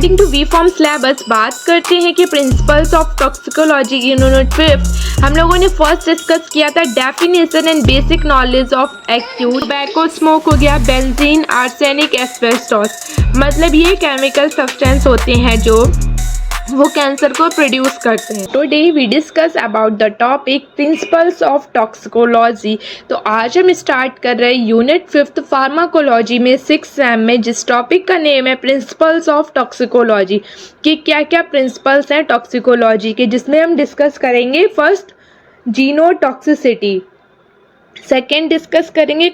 According to B pharm syllabus बात करते हैं कि प्रिंसिपल्स ऑफ टॉक्सिकोलॉजी यूनिट 5 हम लोगों ने फर्स्ट डिस्कस किया था definition and basic knowledge of acute tobacco smoke हो गया, बेंजीन, आर्सेनिक, एस्बेस्टोस, मतलब ये केमिकल सब्सटेंस होते हैं जो वो कैंसर को प्रोड्यूस करते हैं। Today we discuss about the topic principles of toxicology. तो आज हम स्टार्ट कर रहे हैं यूनिट 5 फार्माकोलॉजी में 6 सेम में, जिस टॉपिक का नेम है प्रिंसिपल्स ऑफ टॉक्सिकोलॉजी कि क्या क्या प्रिंसिपल्स हैं टॉक्सिकोलॉजी के, जिसमें हम डिस्कस करेंगे फर्स्ट जीनोटॉक्सिसिटी, सेकेंड डिस्कस करेंगे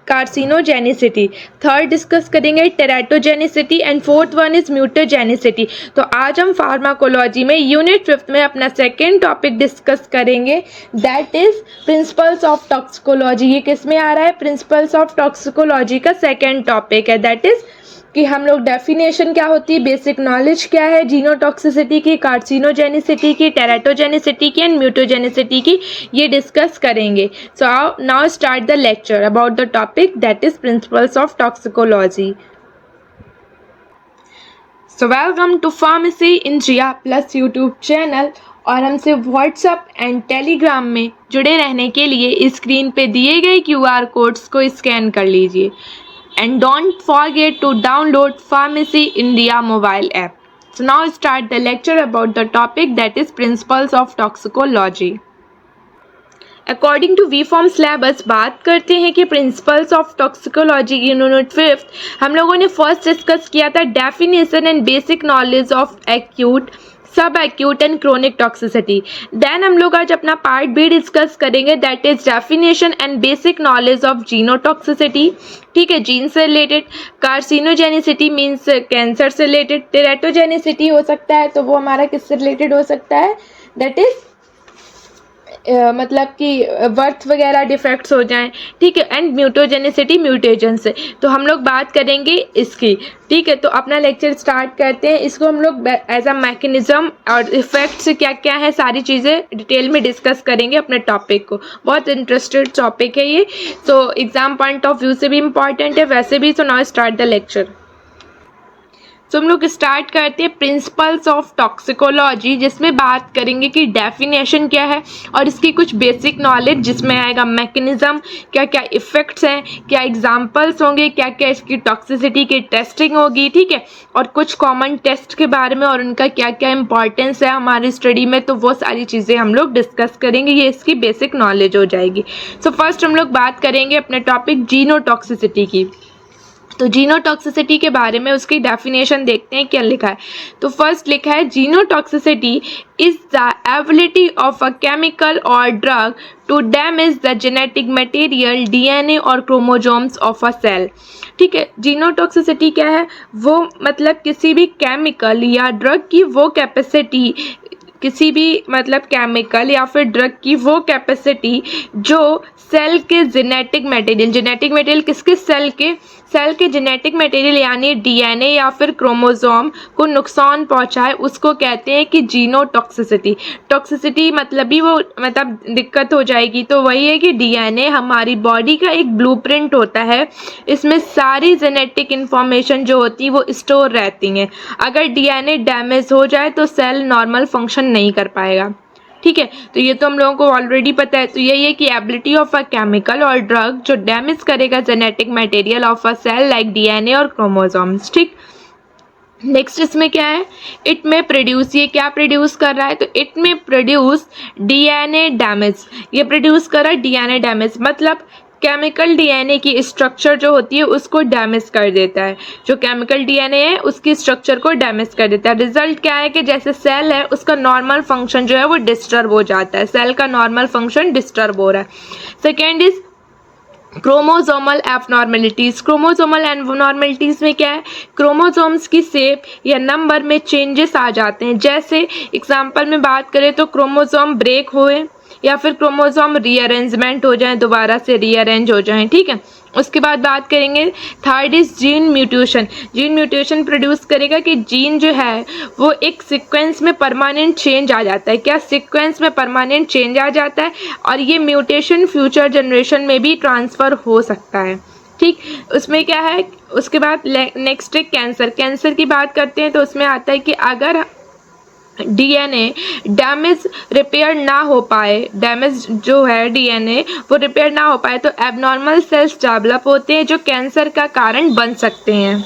कार्सिनोजेनिसिटी, थर्ड डिस्कस करेंगे teratogenicity and fourth one is mutagenicity. तो आज हम फार्माकोलॉजी में यूनिट 5 में अपना सेकेंड टॉपिक डिस्कस करेंगे, that is principles of toxicology. ये किस में आ रहा है? प्रिंसिपल्स ऑफ टॉक्सिकोलॉजी का सेकेंड टॉपिक है, दैट इज कि हम लोग डेफिनेशन क्या होती है, बेसिक नॉलेज क्या है जीनोटॉक्सिसिटी की, कार्सिनोजेनिसिटी की, टेराटोजेनिसिटी की एंड म्यूटोजेनिसिटी की, ये डिस्कस करेंगे। So now start the lecture about the topic that is principles of toxicology. So welcome to pharmacy India plus YouTube channel, और हमसे व्हाट्सएप एंड टेलीग्राम में जुड़े रहने के लिए स्क्रीन पे दिए गए QR कोड्स को स्कैन कर लीजिए। And don't forget to download Pharmacy India mobile app. So now start the lecture about the topic that is principles of toxicology. According to B pharm syllabus बात करते हैं कि प्रिंसिपल्स ऑफ टॉक्सिकोलॉजी यूनिट 5 हम लोगों ने first discuss किया था definition and basic knowledge of acute, sub acute and chronic toxicity. Then हम लोग आज अपना पार्ट बी डिस्कस करेंगे, that is definition and basic knowledge of genotoxicity, ठीक है, जीन से रिलेटेड। कार्सिनोजेनिसिटी मीन्स कैंसर से रिलेटेड। टेराटोजेनिसिटी हो सकता है तो वो हमारा किससे रिलेटेड हो सकता है, दैट इज मतलब कि बर्थ वगैरह डिफेक्ट्स हो जाएं, ठीक है। एंड म्यूटोजेनिसिटी म्यूटेशन से, तो हम लोग बात करेंगे इसकी, ठीक है। तो अपना लेक्चर स्टार्ट करते हैं। इसको हम लोग एज अ मैकेनिज्म और इफेक्ट्स क्या क्या है सारी चीज़ें डिटेल में डिस्कस करेंगे अपने टॉपिक को। बहुत इंटरेस्टेड टॉपिक है ये, तो एग्जाम पॉइंट ऑफ व्यू से भी इम्पॉर्टेंट है वैसे भी। तो नाउ स्टार्ट द लेक्चर। तो हम लोग स्टार्ट करते हैं प्रिंसिपल्स ऑफ टॉक्सिकोलॉजी, जिसमें बात करेंगे कि डेफिनेशन क्या है और इसकी कुछ बेसिक नॉलेज, जिसमें आएगा मैकेनिज्म, क्या क्या इफेक्ट्स हैं, क्या एग्जांपल्स होंगे, क्या क्या इसकी टॉक्सिसिटी की टेस्टिंग होगी, ठीक है, और कुछ कॉमन टेस्ट के बारे में और उनका क्या क्या इंपॉर्टेंस है हमारी स्टडी में, तो वो सारी चीज़ें हम लोग डिस्कस करेंगे। ये इसकी बेसिक नॉलेज हो जाएगी। सो फर्स्ट हम लोग बात करेंगे अपने टॉपिक जीनोटॉक्सिसिटी की। तो जीनोटॉक्सिसिटी के बारे में उसकी डेफिनेशन देखते हैं क्या लिखा है। तो फर्स्ट लिखा है genotoxicity is the ability of a chemical और drug to damage the genetic material, DNA और क्रोमोसोम्स ऑफ अ सेल, ठीक है। जीनोटॉक्सिसिटी क्या है? वो मतलब किसी भी केमिकल या ड्रग की वो कैपेसिटी, किसी भी मतलब केमिकल या फिर ड्रग की वो कैपेसिटी जो सेल के जेनेटिक मटेरियल किसके? सेल के जेनेटिक मटेरियल यानी DNA या फिर क्रोमोसोम को नुकसान पहुंचाए, उसको कहते हैं कि जीनोटॉक्सिसिटी। टॉक्सिसिटी मतलब ही वो मतलब दिक्कत हो जाएगी, तो वही है कि DNA हमारी बॉडी का एक ब्लूप्रिंट होता है, इसमें सारी जेनेटिक इन्फॉर्मेशन जो होती है वो स्टोर रहती हैं। अगर DNA डैमेज हो जाए तो सेल नॉर्मल फंक्शन नहीं कर पाएगा, ठीक है। तो ये तो हम लोगों को ऑलरेडी पता है। तो यही है कि एबिलिटी ऑफ अ केमिकल और ड्रग जो डैमेज करेगा genetic material of a cell like DNA और क्रोमोसोम्स, ठीक। नेक्स्ट इसमें क्या है? इट में प्रोड्यूस, ये क्या प्रोड्यूस कर रहा है? तो इट में प्रोड्यूस DNA डैमेज, ये प्रोड्यूस कर रहा है DNA डैमेज, मतलब केमिकल DNA की स्ट्रक्चर जो होती है उसको डैमेज कर देता है। जो केमिकल DNA है उसकी स्ट्रक्चर को डैमेज कर देता है। रिजल्ट क्या है कि जैसे सेल है उसका नॉर्मल फंक्शन जो है वो डिस्टर्ब हो जाता है, सेल का नॉर्मल फंक्शन डिस्टर्ब हो रहा है। Second is chromosomal abnormalities. Chromosomal abnormalities में क्या है? क्रोमोसोम्स की शेप या नंबर में चेंजेस आ जाते हैं। जैसे एग्जांपल में बात करें तो क्रोमोसोम ब्रेक हुए या फिर क्रोमोसोम रीअरेंजमेंट हो जाए, दोबारा से रीअरेंज हो जाएं, ठीक है। उसके बाद बात करेंगे third is gene mutation. Gene mutation produce करेगा कि जीन जो है वो एक सीक्वेंस में परमानेंट चेंज आ जाता है। क्या? सीक्वेंस में परमानेंट चेंज आ जाता है, और ये म्यूटेशन फ्यूचर जनरेशन में भी ट्रांसफ़र हो सकता है, ठीक, उसमें क्या है, उसके बाद नेक्स्ट है कैंसर। कैंसर की बात करते हैं तो उसमें आता है कि अगर डीएनए डैमेज रिपेयर ना हो पाए, डैमेज जो है डीएनए वो रिपेयर ना हो पाए तो एबनॉर्मल सेल्स डेवलप होते हैं जो कैंसर का कारण बन सकते हैं।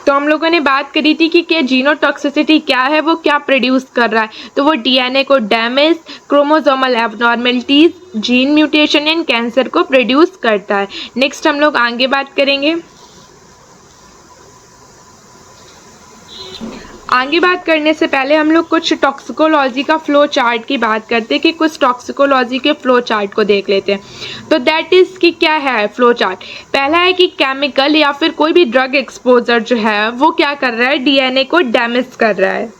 तो हम लोगों ने बात करी थी कि क्या जीनोटॉक्सिसिटी क्या है, वो क्या प्रोड्यूस कर रहा है, तो वो डीएनए को damage, chromosomal abnormalities, gene mutation and cancer को प्रोड्यूस करता है। नेक्स्ट हम लोग आगे बात करेंगे। आगे बात करने से पहले हम लोग कुछ टॉक्सिकोलॉजी का फ्लो चार्ट की बात करते हैं कि कुछ टॉक्सिकोलॉजी के फ्लो चार्ट को देख लेते हैं। तो दैट इज़ कि क्या है फ्लो चार्ट। पहला है कि केमिकल या फिर कोई भी ड्रग एक्सपोजर जो है वो क्या कर रहा है, डीएनए को डैमेज कर रहा है।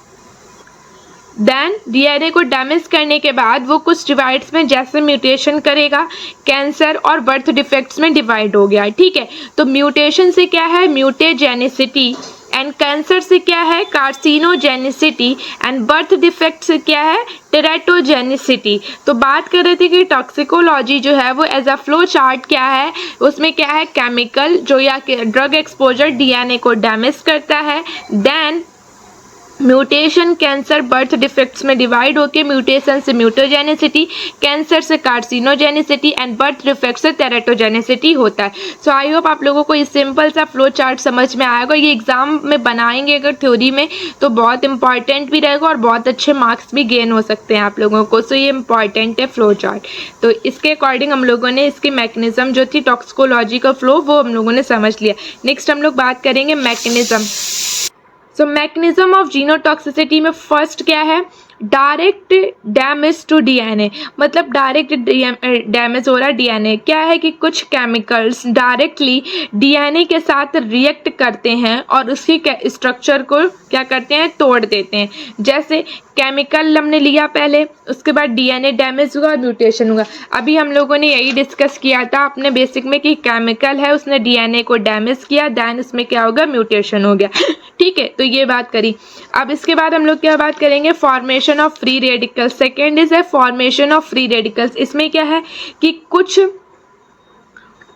देन डीएनए को डैमेज करने के बाद वो कुछ डिवाइड्स में जैसे म्यूटेशन करेगा, कैंसर और बर्थ डिफेक्ट्स में डिवाइड हो गया, ठीक है। तो म्यूटेशन से क्या है, म्यूटेजेनिसिटी, एंड कैंसर से क्या है, कार्सिनोजेनिसिटी, एंड बर्थ डिफेक्ट से क्या है, टेराटोजेनिसिटी। तो बात कर रहे थे कि टॉक्सिकोलॉजी जो है वो एज अ फ्लो चार्ट क्या है, उसमें क्या है, केमिकल जो या ड्रग एक्सपोजर डीएनए को डैमेज करता है, then mutation cancer birth defects में डिवाइड होकर म्यूटेशन से म्यूटोजेनिसिटी, कैंसर से कार्सिनोजेनिसिटी एंड बर्थ डिफेक्ट से टेराटोजेनिसिटी होता है। सो आई होप आप लोगों को ये सिंपल सा फ्लो चार्ट समझ में आएगा। ये एग्जाम में बनाएंगे अगर थ्योरी में तो बहुत इंपॉर्टेंट भी रहेगा और बहुत अच्छे मार्क्स भी गेन हो सकते हैं आप लोगों को। सो ये इंपॉर्टेंट है फ्लो चार्ट। तो इसके अकॉर्डिंग हम लोगों ने इसकी मैकेनिज्म जो थी टॉक्सिकोलॉजी का फ्लो वो हम लोगों ने समझ लिया। नेक्स्ट हम लोग बात करेंगे mechanism. So mechanism of genotoxicity में फर्स्ट क्या है, डायरेक्ट डैमेज टू डीएनए, मतलब डायरेक्ट डैमेज हो रहा है डीएनए। क्या है कि कुछ केमिकल्स डायरेक्टली डीएनए के साथ रिएक्ट करते हैं और उसके स्ट्रक्चर को क्या करते हैं, तोड़ देते हैं। जैसे केमिकल हमने लिया पहले, उसके बाद डीएनए डैमेज हुआ और म्यूटेशन हुआ। अभी हम लोगों ने यही डिस्कस किया था अपने बेसिक में कि केमिकल है, उसने डीएनए को डैमेज किया, देन उसमें क्या होगा, म्यूटेशन हो गया, ठीक है। तो ये बात करी। अब इसके बाद हम लोग क्या बात करेंगे, formation of free radicals. Second is है फॉर्मेशन ऑफ फ्री रेडिकल्स। इसमें क्या है कि कुछ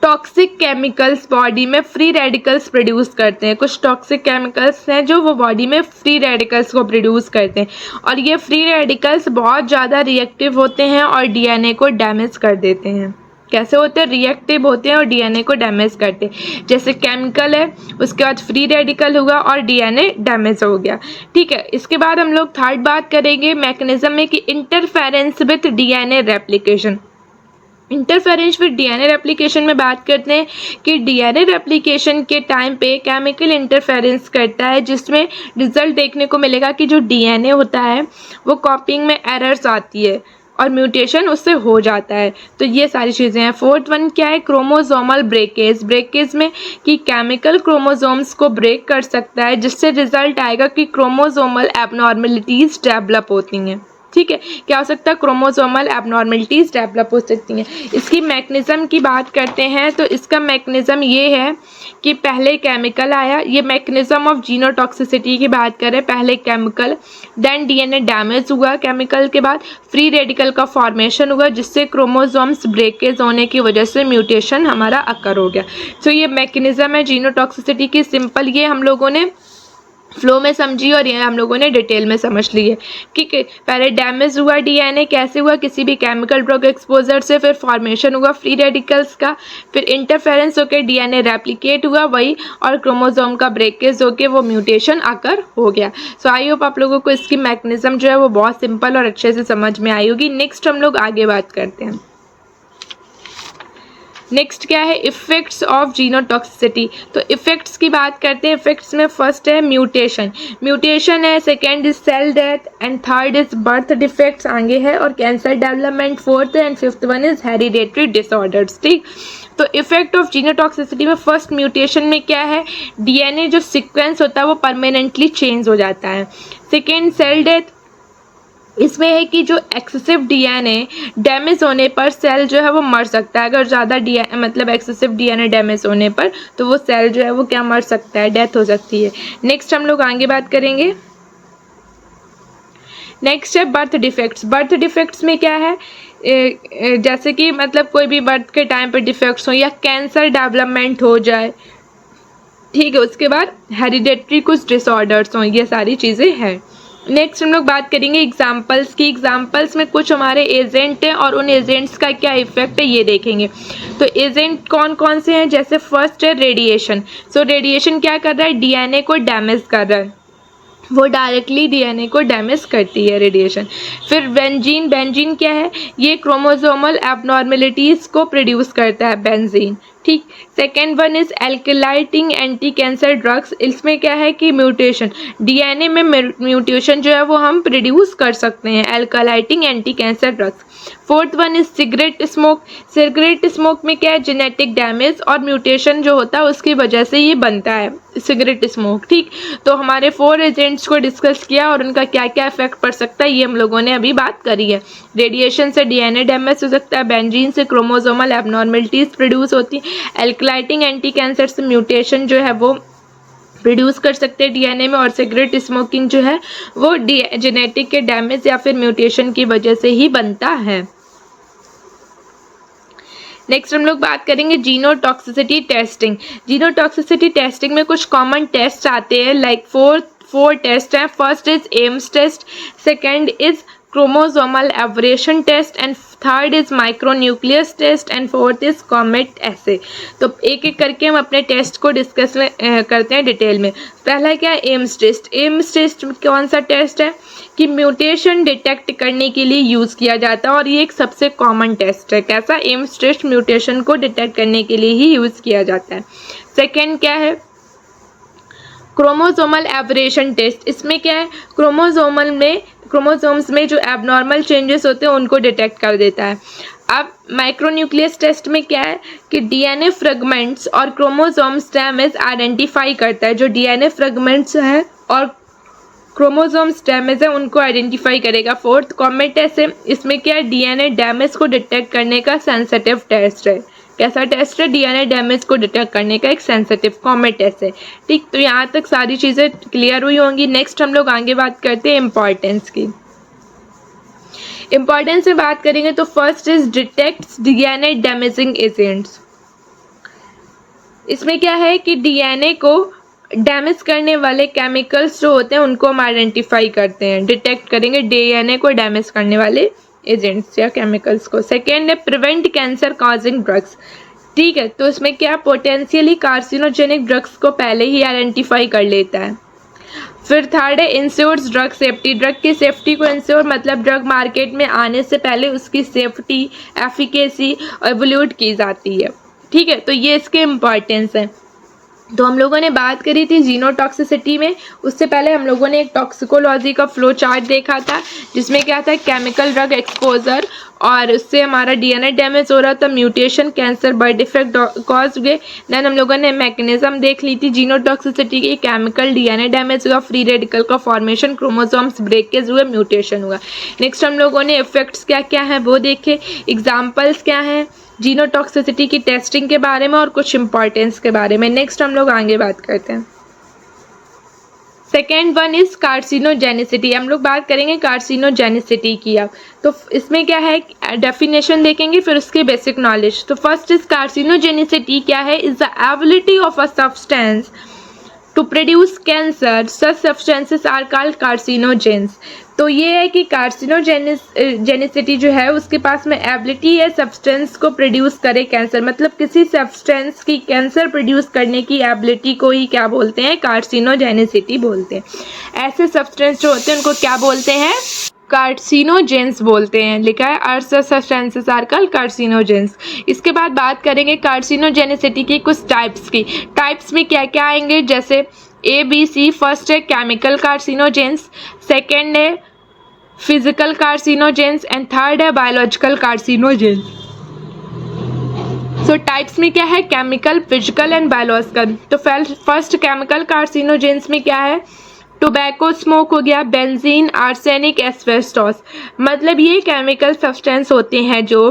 टॉक्सिक केमिकल्स बॉडी में फ्री रेडिकल्स प्रोड्यूस करते हैं। कुछ टॉक्सिक केमिकल्स हैं जो वो बॉडी में फ्री रेडिकल्स को प्रोड्यूस करते हैं और ये फ्री रेडिकल्स बहुत ज़्यादा रिएक्टिव होते हैं और डीएनए को डैमेज कर देते हैं। कैसे होते हैं, रिएक्टिव होते हैं और डीएनए को डैमेज करते हैं। जैसे केमिकल है, उसके बाद फ्री रेडिकल हुआ और डीएनए डैमेज हो गया, ठीक है। इसके बाद हम लोग थर्ड बात करेंगे मैकेनिज्म में कि interference with DNA replication. Interference with DNA replication में बात करते हैं कि डीएनए रेप्लिकेशन के टाइम पे केमिकल इंटरफेरेंस करता है जिसमें रिजल्ट देखने को मिलेगा कि जो डीएनए होता है वो कॉपिंग में एरर्स आती है और म्यूटेशन उससे हो जाता है। तो ये सारी चीज़ें हैं। फोर्थ वन क्या है, क्रोमोसोमल ब्रेकेज। ब्रेकेज में कि केमिकल क्रोमोसोम्स को ब्रेक कर सकता है जिससे रिजल्ट आएगा कि क्रोमोसोमल एबनॉर्मलिटीज़ डेवलप होती हैं, ठीक है। क्या हो सकता है, क्रोमोसोमल एबनॉर्मलिटीज़ डेवलप हो सकती हैं। इसकी मैकेनिज्म की बात करते हैं तो इसका मैकेनिज्म ये है कि पहले केमिकल आया, ये मैकेनिज्म ऑफ जीनोटॉक्सिसिटी की बात करें, पहले केमिकल, देन डीएनए डैमेज हुआ, केमिकल के बाद फ्री रेडिकल का फॉर्मेशन हुआ जिससे क्रोमोसोम्स ब्रेकेज होने की वजह से म्यूटेशन हमारा अकर हो गया। तो ये मैकेनिज्म है जीनोटॉक्सिसिटी की, सिंपल ये हम लोगों ने फ्लो में समझी और ये हम लोगों ने डिटेल में समझ ली है, ठीक है। पहले डैमेज हुआ डीएनए, कैसे हुआ, किसी भी केमिकल ड्रग एक्सपोजर से, फिर फॉर्मेशन हुआ फ्री रेडिकल्स का, फिर इंटरफेरेंस होकर डीएनए रेप्लिकेट हुआ वही, और क्रोमोसोम का ब्रेकेज होकर वो म्यूटेशन आकर हो गया। सो आई होप आप लोगों को इसकी मैकेनिज्म जो है वो बहुत सिंपल और अच्छे से समझ में आई होगी। नेक्स्ट हम लोग आगे बात करते हैं। नेक्स्ट क्या है, इफ़ेक्ट्स ऑफ जीनोटॉक्सिसिटी। तो इफ़ेक्ट्स की बात करते हैं। इफ़ेक्ट्स में फर्स्ट है म्यूटेशन, म्यूटेशन है, second is cell death, and third is birth defects आगे है, और कैंसर डेवलपमेंट फोर्थ है, and fifth one is hereditary disorders, ठीक। तो इफेक्ट ऑफ जीनोटॉक्सिसिटी में फर्स्ट म्यूटेशन में क्या है, डीएनए जो सीक्वेंस होता है वो परमानेंटली चेंज हो जाता है। सेकेंड सेल डेथ, इसमें है कि जो एक्सेसिव डीएनए डैमेज होने पर सेल जो है वो मर सकता है। अगर ज़्यादा डीएनए मतलब एक्सेसिव डीएनए डैमेज होने पर तो वो सेल जो है वो क्या मर सकता है, डेथ हो सकती है। नेक्स्ट हम लोग आगे बात करेंगे। नेक्स्ट है बर्थ डिफेक्ट्स। बर्थ डिफेक्ट्स में क्या है जैसे कि मतलब कोई भी बर्थ के टाइम पे डिफेक्ट्स हो या कैंसर डेवलपमेंट हो जाए, ठीक है। उसके बाद हेरिडेटरी कुछ डिसऑर्डर्स हों, ये सारी चीज़ें हैं। नेक्स्ट हम लोग बात करेंगे एग्जाम्पल्स की। एग्जाम्पल्स में कुछ हमारे एजेंट हैं और उन एजेंट्स का क्या इफेक्ट है ये देखेंगे। तो एजेंट कौन कौन से हैं, जैसे फर्स्ट है रेडिएशन। सो रेडिएशन क्या कर रहा है, डीएनए को डैमेज कर रहा है, वो डायरेक्टली डीएनए को डैमेज करती है रेडिएशन। फिर बेंजीन, बेंजीन क्या है, ये क्रोमोसोमल एबनॉर्मेलिटीज़ को प्रोड्यूस करता है बेंजीन, ठीक। Second one is alkylating anti cancer drugs. इसमें क्या है कि म्यूटेशन, डीएनए में म्यूटेशन जो है वो हम प्रोड्यूस कर सकते हैं, alkylating anti cancer drugs. Fourth one is cigarette smoke. Cigarette smoke में क्या है, जेनेटिक डैमेज और म्यूटेशन जो होता है उसकी वजह से ये बनता है सिगरेट स्मोक, ठीक। तो हमारे 4 एजेंट्स को डिस्कस किया और उनका क्या क्या इफेक्ट पड़ सकता है ये हम लोगों ने अभी बात करी है। रेडिएशन से डीएनए डैमेज हो सकता है, बेंजीन से क्रोमोसोमल एबनॉर्मेलिटीज प्रोड्यूस होती है, एल्केलाइटिंग एंटी कैंसर से म्यूटेशन जो है वो प्रोड्यूस कर सकते हैं डीएनए में, और सिगरेट स्मोकिंग जो है वो जेनेटिक के डैमेज या फिर म्यूटेशन की वजह से ही बनता है। नेक्स्ट हम लोग बात करेंगे जीनोटॉक्सिसिटी टेस्टिंग। जीनोटॉक्सिसिटी टेस्टिंग में कुछ कॉमन टेस्ट आते हैं, लाइक फोर टेस्ट हैं। First is Ames test, second is chromosomal aberration test, and third is micronucleus test, and fourth is comet assay. तो एक एक करके हम अपने टेस्ट को डिस्कस करते हैं डिटेल में। पहला क्या है, एम्स टेस्ट। एम्स टेस्ट कौन सा टेस्ट है कि म्यूटेशन डिटेक्ट करने के लिए यूज़ किया जाता है, और ये एक सबसे कॉमन टेस्ट है। कैसा, एम्स टेस्ट म्यूटेशन को डिटेक्ट करने के लिए ही यूज़ किया जाता है। सेकेंड क्या है, क्रोमोसोमल एवरेशन टेस्ट। इसमें क्या है, क्रोमोसोम्स में जो एबनॉर्मल चेंजेस होते हैं उनको डिटेक्ट कर देता है। अब माइक्रोन्यूक्लियस टेस्ट में क्या है कि डीएनए फ्रेगमेंट्स और क्रोमोसोम्स डैमेज आइडेंटिफाई करता है। जो डीएनए फ्रेगमेंट्स हैं और क्रोमोसोम्स डैमेज है उनको आइडेंटिफाई करेगा। फोर्थ कॉमेट टेस्ट है, इसमें क्या है, डीएनए डैमेज को डिटेक्ट करने का सेंसिटिव टेस्ट है। कैसा टेस्ट है, डीएनए डैमेज को डिटेक्ट करने का एक सेंसिटिव कॉमेट टेस्ट है, ठीक। तो यहाँ तक सारी चीज़ें क्लियर हुई होंगी। नेक्स्ट हम लोग आगे बात करते हैं इम्पॉर्टेंस की। इम्पॉर्टेंस में बात करेंगे तो first is detects DNA damaging agents. इसमें क्या है कि डीएनए को डैमेज करने वाले केमिकल्स जो होते हैं उनको हम आइडेंटिफाई करते हैं, डिटेक्ट करेंगे डीएनए को डैमेज करने वाले एजेंट्स या केमिकल्स को। सेकेंड है प्रिवेंट कैंसर कॉजिंग ड्रग्स, ठीक है। तो इसमें क्या, पोटेंशियली कार्सिनोजेनिक ड्रग्स को पहले ही आइडेंटिफाई कर लेता है। फिर थर्ड है इंश्योर्स ड्रग सेफ्टी। ड्रग की सेफ्टी को इंश्योर मतलब ड्रग मार्केट में आने से पहले उसकी सेफ्टी, एफिकेसी एवल्यूट की जाती है, ठीक है। तो ये इसके इम्पॉर्टेंस है। तो हम लोगों ने बात करी थी जीनोटॉक्सिसिटी में, उससे पहले हम लोगों ने एक टॉक्सिकोलॉजी का फ्लो चार्ट देखा था जिसमें क्या था, केमिकल ड्रग एक्सपोजर और उससे हमारा डीएनए डैमेज हो रहा था, mutation, cancer, birth defect cause हुए। देन हम लोगों ने मैकेनिज्म देख ली थी जीनोटॉक्सिसिटी की, केमिकल डीएनए डैमेज हुआ, फ्री रेडिकल का फॉर्मेशन, क्रोमोसोम्स ब्रेकेज हुए, म्यूटेशन हुआ। नेक्स्ट हम लोगों ने इफेक्ट्स क्या क्या हैं वो देखे, एग्जाम्पल्स क्या हैं जीनोटॉक्सिसिटी की टेस्टिंग के बारे में और कुछ इंपॉर्टेंस के बारे में। नेक्स्ट हम लोग आगे बात करते हैं। Second one is carcinogenicity. हम लोग बात करेंगे कार्सिनोजेनिसिटी की। अब तो इसमें क्या है, डेफिनेशन देखेंगे फिर उसके बेसिक नॉलेज। तो फर्स्ट इज कार्सिनोजेनिसिटी क्या है, is the ability of a substance to produce cancer, such substances are called carcinogens. तो ये है कि कार्सिनोजेनिसिटी जो है उसके पास में एबिलिटी है सब्सटेंस को प्रोड्यूस करे कैंसर, मतलब किसी सब्सटेंस की कैंसर प्रोड्यूस करने की एबिलिटी को ही क्या बोलते हैं, कार्सिनोजेनिसिटी बोलते हैं। ऐसे सब्सटेंस जो होते हैं उनको क्या बोलते हैं, कार्सिनोजेंस बोलते हैं। लिखा है अर्थ सब्सटेंसेस आर कॉल्ड कार्सिनोजेंस। इसके बाद बात करेंगे कार्सिनोजेनिसिटी की कुछ टाइप्स की। टाइप्स में क्या क्या आएंगे, जैसे ABC। फर्स्ट है केमिकल कार्सिनोजेंस, सेकेंड है फिजिकल कार्सिनोजेंस, एंड थर्ड है बायोलॉजिकल कार्सिनोजेंस। सो टाइप्स में क्या है, केमिकल, फिजिकल एंड बायोलॉजिकल। तो फर्स्ट केमिकल कार्सिनोजेंस में क्या है, टोबैको स्मोक हो गया, बेंजीन, आर्सेनिक, एस्बेस्टोस। मतलब ये केमिकल सब्सटेंस होते हैं जो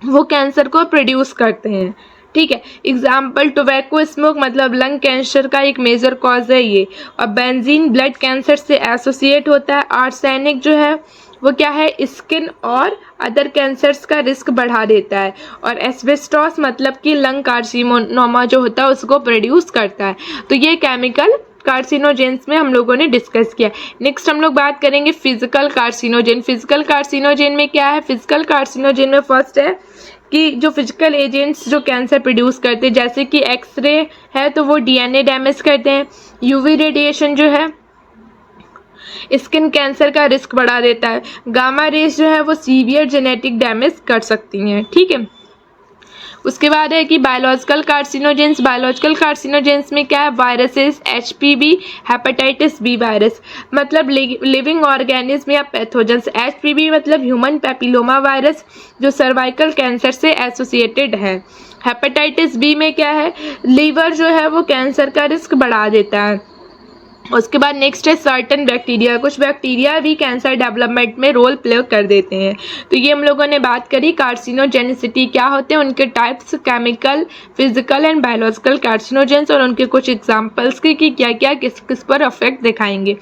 वो कैंसर को प्रोड्यूस करते हैं, ठीक है। एग्जाम्पल टोबैको स्मोक मतलब लंग कैंसर का एक मेजर कॉज है ये, और बेंजीन ब्लड कैंसर से एसोसिएट होता है। आर्सेनिक जो है वो क्या है, स्किन और अदर कैंसर्स का रिस्क बढ़ा देता है। और एस्बेस्टोस मतलब कि लंग कार्सिनोमा जो होता है उसको प्रोड्यूस करता है। तो ये केमिकल कार्सिनोजेंस में हम लोगों ने डिस्कस किया। नेक्स्ट हम लोग बात करेंगे फिजिकल कार्सिनोजेन। फिजिकल कार्सिनोजेन में क्या है, फिजिकल कार्सिनोजेन में फर्स्ट है कि जो फिजिकल एजेंट्स जो कैंसर प्रोड्यूस करते हैं, जैसे कि एक्सरे है तो वो डीएनए डैमेज करते हैं, यूवी रेडिएशन जो है स्किन कैंसर का रिस्क बढ़ा देता है, गामा रेज जो है वो सीवियर जेनेटिक डैमेज कर सकती हैं, ठीक है। उसके बाद है कि बायोलॉजिकल कार्सिनोजेंस। बायोलॉजिकल कार्सिनोजेंस में क्या है, viruses, HPV, hepatitis B virus मतलब लिविंग ऑर्गेनिज्म या पैथोजेंस। एचपीवी मतलब ह्यूमन पैपिलोमा वायरस जो सर्वाइकल कैंसर से एसोसिएटेड है। हेपेटाइटिस बी में क्या है, लीवर जो है वो कैंसर का रिस्क बढ़ा देता है। उसके बाद नेक्स्ट है सर्टन बैक्टीरिया। कुछ बैक्टीरिया भी कैंसर डेवलपमेंट में रोल प्ले कर देते हैं। तो ये हम लोगों ने बात करी कार्सिनोजेनिसिटी क्या होते हैं, उनके types, chemical, physical and biological carcinogens और उनके कुछ एग्जांपल्स की कि क्या क्या किस किस पर अफेक्ट दिखाएंगे।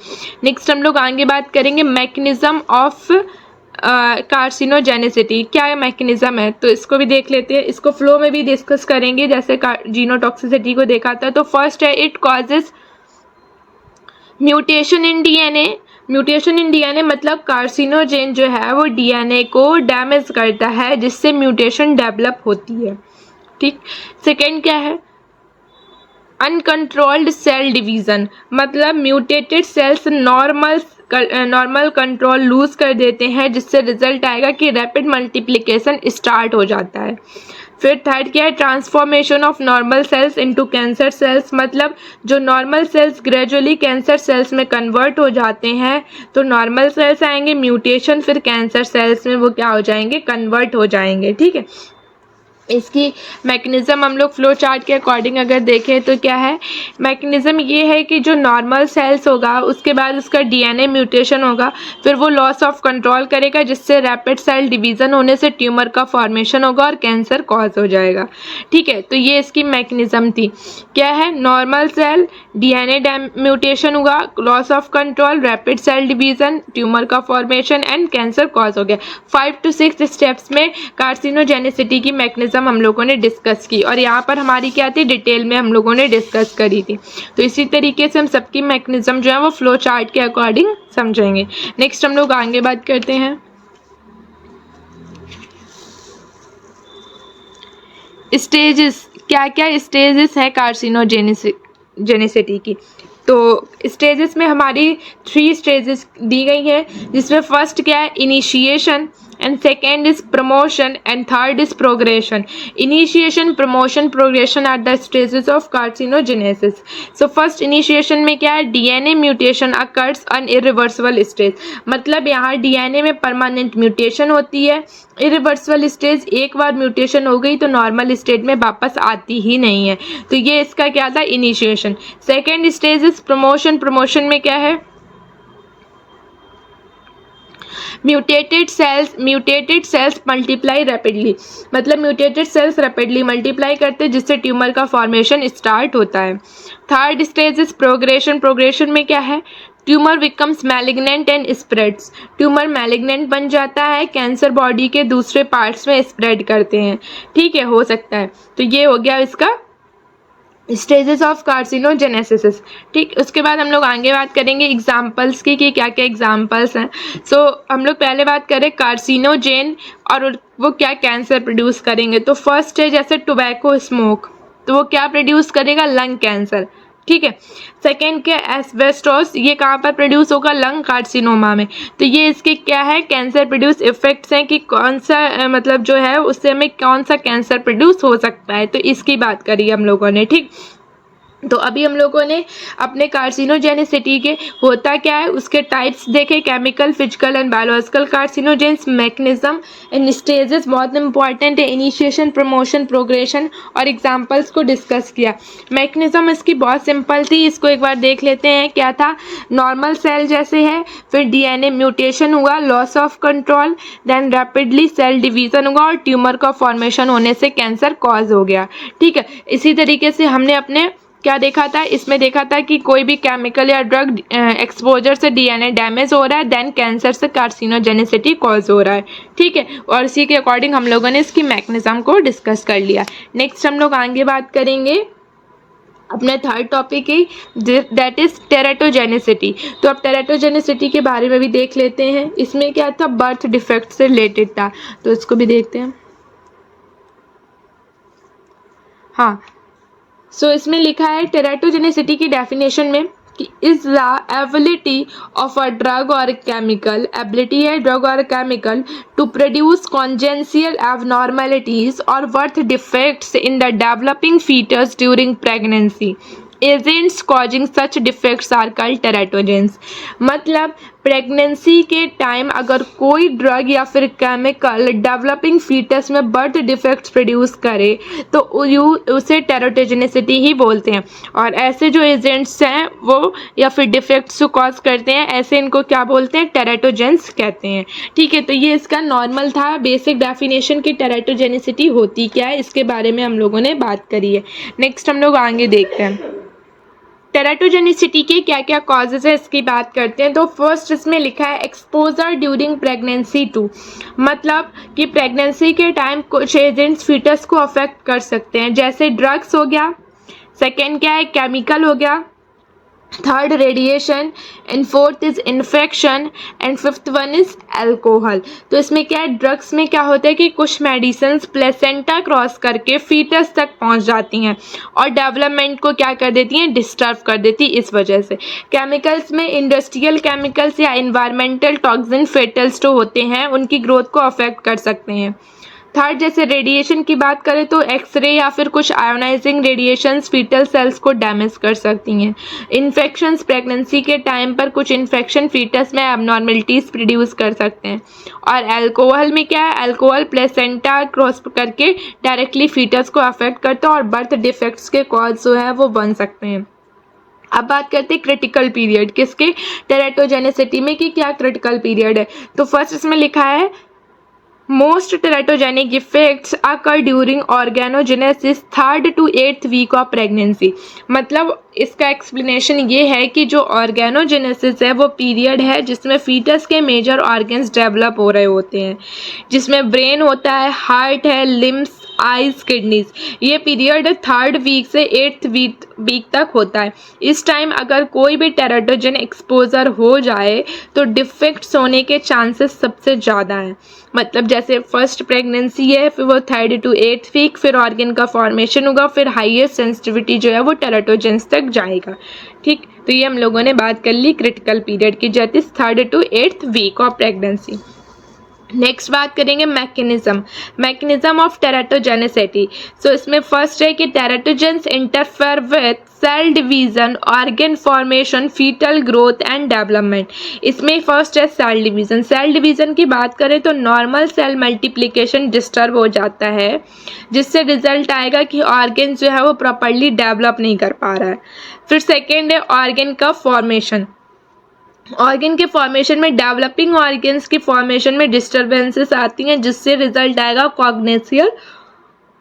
नेक्स्ट हम लोग आगे बात करेंगे मैकेनिज्म ऑफ कार्सिनोजेनिसिटी। क्या मैकेनिज्म है तो इसको भी देख लेते हैं। इसको फ्लो में भी डिस्कस करेंगे जैसे जीनोटॉक्सिसिटी को देखा था। तो फर्स्ट है it causes mutation in DNA. Mutation in DNA मतलब कार्सिनोजेन जो है वो डीएनए को डैमेज करता है जिससे म्यूटेशन डेवलप होती है, ठीक। सेकेंड क्या है, अनकंट्रोल्ड सेल डिवीज़न मतलब mutated cells normal control lose कर देते हैं जिससे रिजल्ट आएगा कि रैपिड मल्टीप्लिकेशन स्टार्ट हो जाता है। फिर थर्ड क्या है, transformation of normal sales into cancer cells मतलब जो normal sales gradually cancer cells में कन्वर्ट हो जाते हैं। तो नॉर्मल सेल्स आएंगे, म्यूटेशन, फिर कैंसर सेल्स में वो क्या हो जाएंगे, कन्वर्ट हो जाएंगे, ठीक है। इसकी मैकेनिज़्म हम लोग फ्लो चार्ट के अकॉर्डिंग अगर देखें तो क्या है, मैकेनिज़्म ये है कि जो नॉर्मल सेल्स होगा उसके बाद उसका डीएनए म्यूटेशन होगा, फिर वो लॉस ऑफ कंट्रोल करेगा जिससे रैपिड सेल डिवीज़न होने से ट्यूमर का फॉर्मेशन होगा और कैंसर कॉज हो जाएगा, ठीक है। तो ये इसकी मैकेनिज़्म थी। क्या है, नॉर्मल सेल, डीएनए म्यूटेशन हुआ, loss of control, rapid cell division, tumour का फॉर्मेशन एंड कैंसर कॉज हो गया। 5 to 6 स्टेप्स में कार्सिनोजेनिसिटी की मैकेनिज़्म हम लोगों ने डिस्कस की और यहाँ पर हमारी क्या थी, डिटेल में हम लोगों ने डिस्कस करी थी। तो इसी तरीके से हम सबकी मैकेनिज़्म जो है वो फ्लो चार्ट के अकॉर्डिंग समझेंगे। नेक्स्ट हम लोग आगे बात करते हैं स्टेजेस। क्या क्या स्टेजेस है कार्सिनोजेनिसिटी की। तो स्टेजेस में हमारी 3 स्टेजेस दी गई हैं जिसमें फर्स्ट क्या है, initiation, and second is promotion and third is progression. Initiation, promotion, progression are the stages of carcinogenesis. So first initiation में क्या है, DNA mutation occurs an irreversible stage मतलब यहाँ DNA में permanent mutation होती है। irreversible stage एक बार mutation हो गई तो normal state में वापस आती ही नहीं है। तो ये इसका क्या था, initiation. Second stage is promotion. promotion में क्या है, म्यूटेटेड सेल्स मल्टीप्लाई रैपिडली मतलब म्यूटेटेड सेल्स रैपिडली मल्टीप्लाई करते हैं जिससे ट्यूमर का फॉर्मेशन स्टार्ट होता है। Third stage is progression. Progression में क्या है, tumour becomes malignant and spreads. Tumour malignant बन जाता है, कैंसर बॉडी के दूसरे पार्ट्स में स्प्रेड करते हैं, ठीक है, हो सकता है। तो ये हो गया इसका स्टेजेस ऑफ कार्सिनोजेनेसिस, ठीक। उसके बाद हम लोग आगे बात करेंगे एग्जाम्पल्स की कि क्या क्या एग्जाम्पल्स हैं। सो हम लोग पहले बात करें कार्सिनोजेन और वो क्या कैंसर प्रोड्यूस करेंगे। तो फर्स्ट है जैसे टोबैको स्मोक, तो वो क्या प्रोड्यूस करेगा, लंग कैंसर, ठीक है। सेकेंड क्या, एस्बेस्टोस, ये कहाँ पर प्रोड्यूस होगा, लंग कार्सिनोमा में। तो ये इसके क्या है, कैंसर प्रोड्यूस इफेक्ट्स हैं कि कौन सा मतलब जो है उससे हमें कौन सा कैंसर प्रोड्यूस हो सकता है, तो इसकी बात करी हम लोगों ने, ठीक। तो अभी हम लोगों ने अपने कार्सिनोजेनिसिटी के होता क्या है उसके टाइप्स देखे, chemical, physical and biological carcinogens, mechanism and stages बहुत इंपॉर्टेंट है, इनिशिएशन, प्रमोशन, प्रोग्रेशन और एग्जांपल्स को डिस्कस किया। मैकेनिज्म इसकी बहुत सिंपल थी, इसको एक बार देख लेते हैं। क्या था, नॉर्मल सेल जैसे है, फिर डीएनए म्यूटेशन हुआ, loss of control, then rapidly cell division हुआ और ट्यूमर का फॉर्मेशन होने से कैंसर कॉज हो गया, ठीक है। इसी तरीके से हमने अपने क्या देखा था, इसमें देखा था कि कोई भी केमिकल या ड्रग एक्सपोजर से डीएनए डैमेज हो रहा है, देन कैंसर से कार्सिनोजेनिसिटी कॉज हो रहा है, ठीक है। और इसी के अकॉर्डिंग हम लोगों ने इसकी मैकेनिज्म को डिस्कस कर लिया। नेक्स्ट हम लोग आगे बात करेंगे अपने थर्ड टॉपिक की, दैट इज टेरेटोजेनिसिटी। तो अब टेरेटोजेनिसिटी के बारे में भी देख लेते हैं। इसमें क्या था, बर्थ डिफेक्ट से रिलेटेड था, तो इसको भी देखते हैं। हाँ, सो इसमें लिखा है टेरेटोजेनिसिटी की डेफिनेशन में कि is the ability of a drug और केमिकल, एबिलिटी है ड्रग और chemical to produce congenital abnormalities और birth defects in the developing foetus during pregnancy. Agents causing such defects are called teratogens. मतलब pregnancy के time अगर कोई drug या फिर केमिकल डेवलपिंग फीटस में बर्थ डिफेक्ट्स प्रोड्यूस करे तो उसे टेरेटोजेनिसिटी ही बोलते हैं। और ऐसे जो एजेंट्स हैं वो या फिर डिफेक्ट्स को कॉज करते हैं, ऐसे इनको क्या बोलते हैं, टेरेटोजेंस कहते हैं, ठीक है। तो ये इसका नॉर्मल था बेसिक डेफिनेशन की टेरेटोजेनिसिटी होती क्या है, इसके बारे में हम लोगों ने बात करी है। नेक्स्ट हम लोग आगे देखते हैं टेरेटोजेनिसिटी के क्या क्या कॉजेज है, इसकी बात करते हैं। तो फर्स्ट इसमें लिखा है एक्सपोजर ड्यूरिंग प्रेगनेंसी टू, मतलब कि प्रेगनेंसी के टाइम कुछ एजेंट्स फीटस को अफेक्ट कर सकते हैं, जैसे ड्रग्स हो गया, सेकेंड क्या है केमिकल हो गया, third radiation, and fourth is infection, and fifth one is alcohol. तो इसमें क्या है, ड्रग्स में क्या होता है कि कुछ मेडिसिन प्लेसेंटा क्रॉस करके फीटस तक पहुंच जाती हैं और डेवलपमेंट को क्या कर देती हैं, डिस्टर्ब कर देती है इस वजह से। केमिकल्स में इंडस्ट्रियल केमिकल्स या इन्वायरमेंटल टॉक्सिन फेटल्स जो होते हैं उनकी ग्रोथ को अफेक्ट कर सकते हैं। थर्ड जैसे रेडिएशन की बात करें तो एक्सरे या फिर कुछ आयोनाइजिंग रेडिएशंस फीटल सेल्स को डैमेज कर सकती हैं। इन्फेक्शंस, प्रेगनेंसी के टाइम पर कुछ इन्फेक्शन फीटस में एबनॉर्मलिटीज़ प्रोड्यूस कर सकते हैं। और अल्कोहल में क्या है, अल्कोहल प्लेसेंटा क्रॉस करके डायरेक्टली फीटस को अफेक्ट करता है और बर्थ डिफेक्ट्स के कॉज जो है वो बन सकते हैं। अब बात करते हैं क्रिटिकल पीरियड किसके, टेरेटोजेनिसिटी में, कि क्या क्रिटिकल पीरियड है। तो फर्स्ट इसमें लिखा है Most teratogenic effects occur during organogenesis 3rd to 8th week of pregnancy। मतलब इसका एक्सप्लेनेशन ये है कि जो ऑर्गेनोजेनेसिस है वो पीरियड है जिसमें फीटस के मेजर ऑर्गन्स डेवलप हो रहे होते हैं, जिसमें ब्रेन होता है, हार्ट है, लिम्स, आइज, किडनीज। ये पीरियड 3rd वीक से 8th वीक तक होता है। इस टाइम अगर कोई भी टेरेटोजन एक्सपोजर हो जाए तो डिफेक्ट्स होने के चांसेस सबसे ज़्यादा हैं। मतलब जैसे फर्स्ट प्रेगनेंसी है, फिर वो 3rd to 8th वीक, फिर ऑर्गन का फॉर्मेशन होगा, फिर हाईएस्ट सेंसिटिविटी जो है वो टेरेटोजेंस तक जाएगा, ठीक। तो ये हम लोगों ने बात कर ली क्रिटिकल पीरियड की, that is 3rd to 8th week of pregnancy. Next बात करेंगे मैकेनिज्म ऑफ टेरेटोजेनिसिटी। सो इसमें फर्स्ट है कि teratogens interfere with cell division, organ formation, foetal growth and development. इसमें फर्स्ट है सेल डिवीजन। सेल डिवीजन की बात करें तो नॉर्मल सेल मल्टीप्लिकेशन डिस्टर्ब हो जाता है, जिससे रिजल्ट आएगा कि ऑर्गन जो है वो प्रॉपर्ली डेवलप नहीं कर पा रहा है। फिर सेकेंड है ऑर्गन का फॉर्मेशन। ऑर्गन के फॉर्मेशन में डेवलपिंग ऑर्गन्स की फॉर्मेशन में डिस्टर्बेंसेस आती हैं, जिससे रिजल्ट आएगा कॉग्निशियल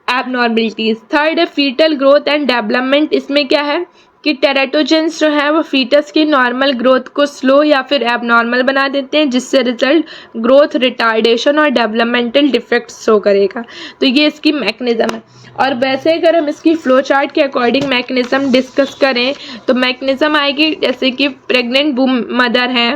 एबनॉर्मलिटीज। थर्ड है फीटल ग्रोथ एंड डेवलपमेंट। इसमें क्या है कि टेरेटोजेंस जो है वो फीटस की नॉर्मल ग्रोथ को स्लो या फिर एबनॉर्मल बना देते हैं, जिससे रिजल्ट ग्रोथ रिटार्डेशन और डेवलपमेंटल डिफेक्ट्स शो करेगा। तो ये इसकी मैकेनिज्म है। और वैसे अगर हम इसकी फ्लो चार्ट के अकॉर्डिंग मैकेनिज्म डिस्कस करें तो मैकेनिज्म आएगी जैसे कि प्रेग्नेंट वूमन मदर है,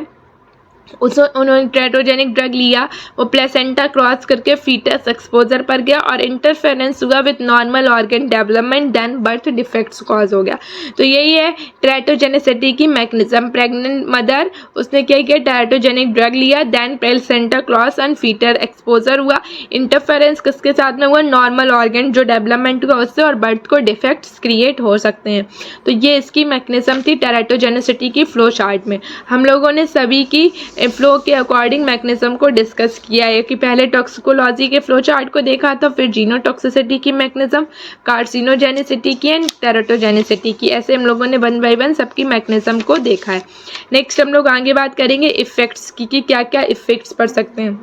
उन्होंने टेरेटोजेनिक ड्रग लिया, वो प्लेसेंटा क्रॉस करके फीटस एक्सपोजर पर गया और इंटरफेरेंस हुआ with normal organ development, then birth defects cause हो गया। तो यही है टेरेटोजेनिसिटी की मैकेनिज्म। प्रेग्नेंट मदर, उसने क्या किया, टेरेटोजेनिक ड्रग लिया, then placenta cross and foetal exposure हुआ, इंटरफेरेंस किसके साथ में हुआ, नॉर्मल ऑर्गन जो डेवलपमेंट हुआ उससे, और बर्थ को डिफेक्ट्स क्रिएट हो सकते हैं। तो ये इसकी मैकेनिज्म थी टेरेटोजेनिसिटी की फ्लो चार्ट में। हम लोगों ने सभी की फ्लो के अकॉर्डिंग मैकेनिज्म को डिस्कस किया है कि पहले टॉक्सिकोलॉजी के फ्लो चार्ट को देखा था, फिर जीनोटॉक्सिसिटी की मैकेनिज्म, कार्सिनोजेनिसिटी की एंड टेरेटोजेनिसिटी की। ऐसे हम लोगों ने 1 by 1 सबकी मैकेनिज्म को देखा है। नेक्स्ट हम लोग आगे बात करेंगे इफेक्ट्स की कि क्या क्या इफेक्ट्स पड़ सकते हैं।